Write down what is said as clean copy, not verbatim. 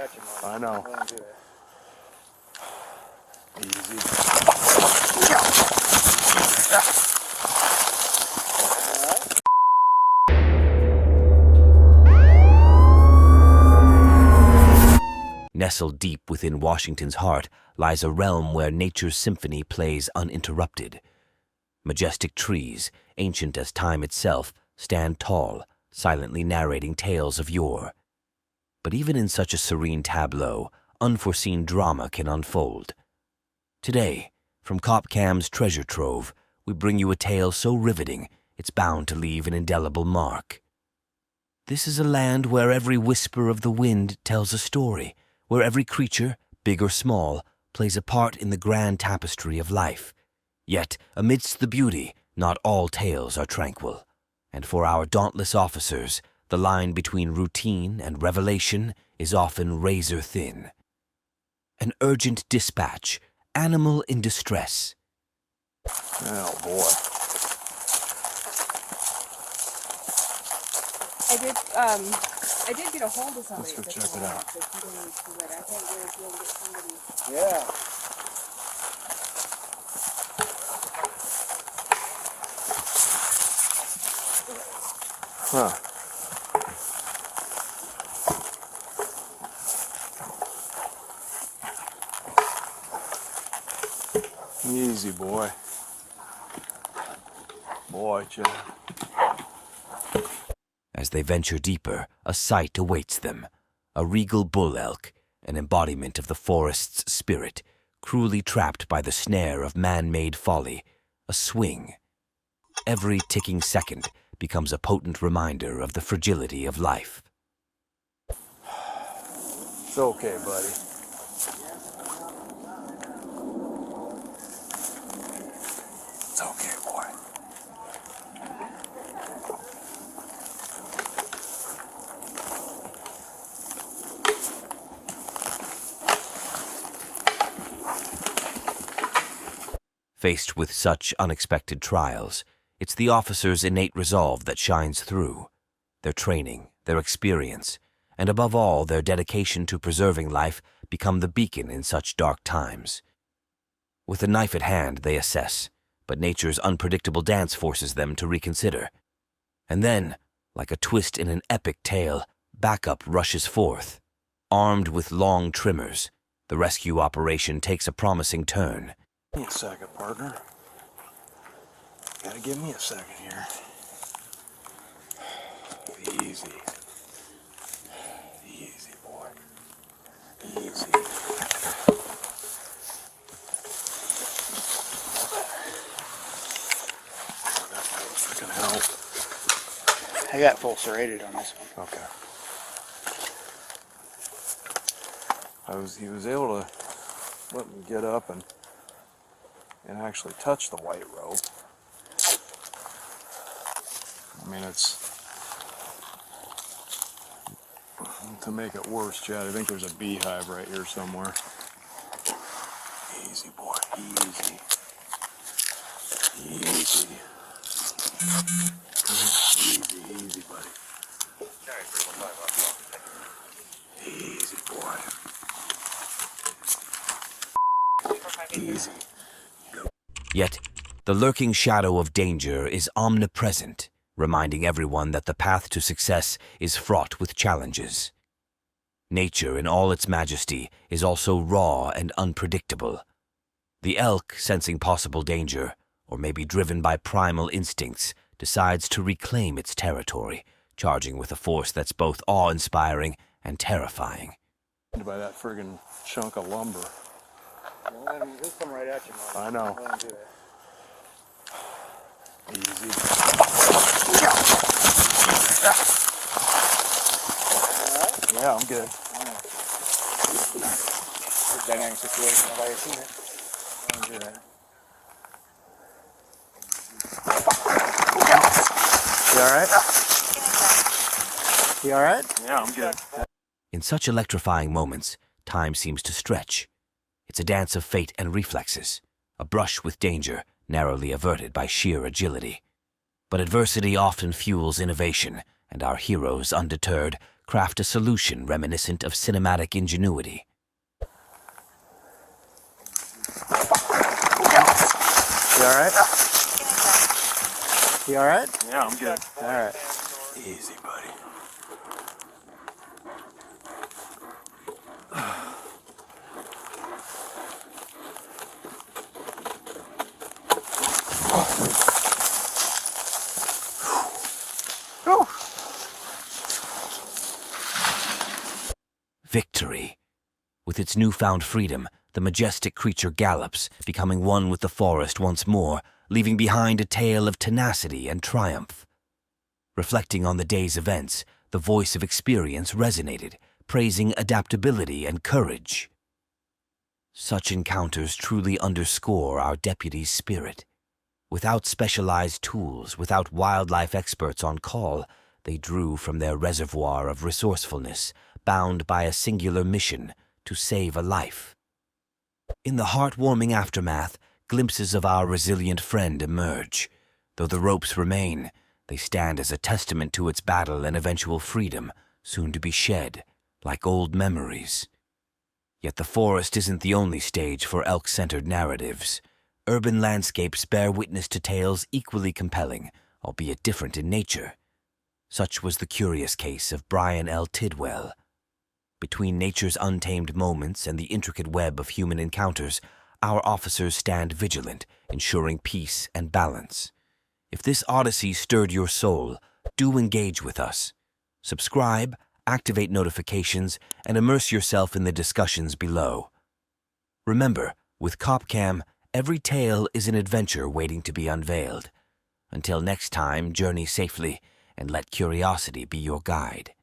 at you, man. I know. Let him do it. Easy. Nestled deep within Washington's heart lies a realm where nature's symphony plays uninterrupted. Majestic trees, ancient as time itself, stand tall, silently narrating tales of yore. But even in such a serene tableau, unforeseen drama can unfold. Today, from CopCam's treasure trove, we bring you a tale so riveting it's bound to leave an indelible mark. This is a land where every whisper of the wind tells a story, where every creature, big or small, plays a part in the grand tapestry of life. Yet, amidst the beauty, not all tales are tranquil. And for our dauntless officers, the line between routine and revelation is often razor thin. An urgent dispatch, animal in distress. Oh, boy. I did get a hold of somebody. Let's go check it out. I can't guarantee I'll get somebody. Yeah. Huh. Easy, boy. Boy, Chad. As they venture deeper, a sight awaits them. A regal bull elk, an embodiment of the forest's spirit, cruelly trapped by the snare of man-made folly, a swing. Every ticking second becomes a potent reminder of the fragility of life. It's okay, buddy. It's okay, boy. Faced with such unexpected trials, it's the officer's innate resolve that shines through. Their training, their experience, and above all their dedication to preserving life become the beacon in such dark times. With a knife at hand, they assess, but nature's unpredictable dance forces them to reconsider. And then, like a twist in an epic tale, backup rushes forth. Armed with long trimmers, the rescue operation takes a promising turn. Give me a second, partner. Gotta give me a second here. Easy. Easy, boy. Easy. That can help. I got full serrated on this one. Okay. He was able to let me get up and actually touch the white rope. I mean, it's to make it worse, Chad. I think there's a beehive right here somewhere. Easy, boy. Easy. Easy. Easy, buddy. Easy, boy. Easy. Yet, the lurking shadow of danger is omnipresent, reminding everyone that the path to success is fraught with challenges. Nature in all its majesty is also raw and unpredictable. The elk, sensing possible danger, or maybe driven by primal instincts, decides to reclaim its territory, charging with a force that's both awe-inspiring and terrifying. By that friggin' chunk of lumber. He'll come right at you, man. I know. Let him do it. Easy. Yeah, I'm good. It's a dynamic situation. I've already seen it. Let him do that. You alright? You alright? Yeah, I'm good. In such electrifying moments, time seems to stretch. It's a dance of fate and reflexes, a brush with danger, narrowly averted by sheer agility. But adversity often fuels innovation, and our heroes, undeterred, craft a solution reminiscent of cinematic ingenuity. You alright? You alright? Yeah, I'm good. Alright. Easy, buddy. Victory. With its newfound freedom, the majestic creature gallops, becoming one with the forest once more, leaving behind a tale of tenacity and triumph. Reflecting on the day's events, the voice of experience resonated, praising adaptability and courage. Such encounters truly underscore our deputy's spirit. Without specialized tools, without wildlife experts on call, they drew from their reservoir of resourcefulness, bound by a singular mission to save a life. In the heartwarming aftermath, glimpses of our resilient friend emerge. Though the ropes remain, they stand as a testament to its battle and eventual freedom, soon to be shed, like old memories. Yet the forest isn't the only stage for elk-centered narratives. Urban landscapes bear witness to tales equally compelling, albeit different in nature. Such was the curious case of Brian L. Tidwell. Between nature's untamed moments and the intricate web of human encounters, our officers stand vigilant, ensuring peace and balance. If this odyssey stirred your soul, do engage with us. Subscribe, activate notifications, and immerse yourself in the discussions below. Remember, with CopCam, every tale is an adventure waiting to be unveiled. Until next time, journey safely, and let curiosity be your guide.